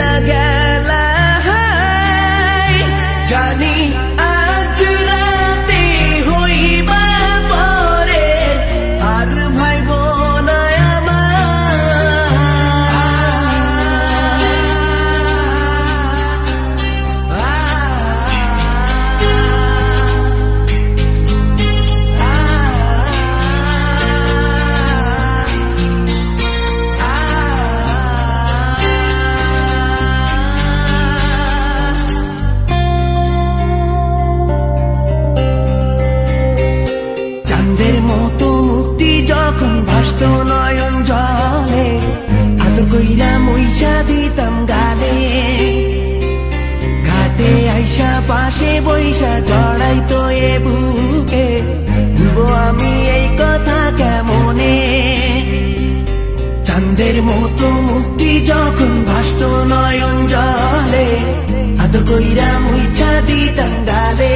চইলা গেলা জানি আজ রাতে হইবা পরে আর ভাইব না চাঁদের মতো মুক্তি যখন ভাসত নয়ন জলে আদর কইরা মইসা দিতাম গালে ঘাটে আইসা পাশে বইসা জড়াইতো এ বুকে ভুলবো আমি এই কথা কেমনে চাঁদের মতো মুক্তি যখন ভাসত নয়ন জলে আদর কইরা মইসা দিতাম গালে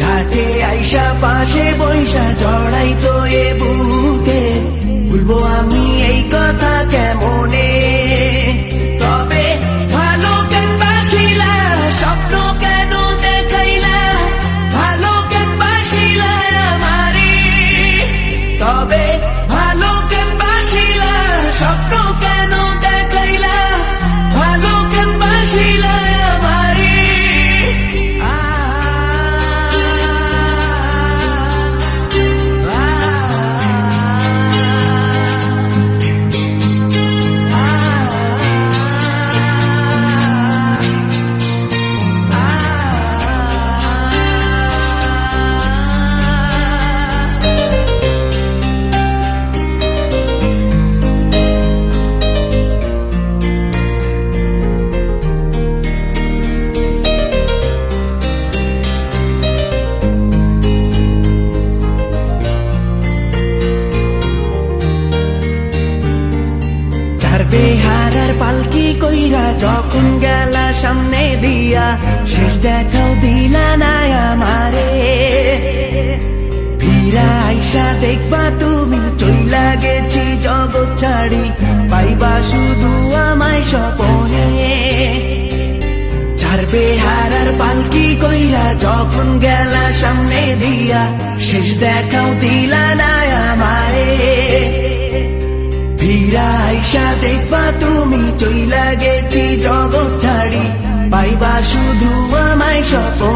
ঘাটে আইসা পাশে বইসা জড়াইতো এ বুকে ভুলবো আমি এই কথা কেমনে তবে ভালো কেন বাসিলা স্বপ্ন কেন দেখাইলা ভালো কেন বাসিলা আমারে তবে ভালো কেন বাসিলা স্বপ্ন কেন দেখাইলা ভালো কেন বাসিলা আমারে বেহারার পালকি কইরা যখন গেলা সামনে দিয়া শেষ দেখাও দিলা না আমারে ফিরা আইসা দেখবা তুমি চইলা গেছি জগৎ ছাড়ি পাইবা শুধু আমায় স্বপনে চার বেহারার পালকি কইরা যখন গেলা সামনে দিয়া শেষ দেখাও দিলা না আমারে ফিরা আইসা দেখবা তুমি চইলা গেছি জগৎ ছাড়ি পাইবা শুধু আমায় স্বপনে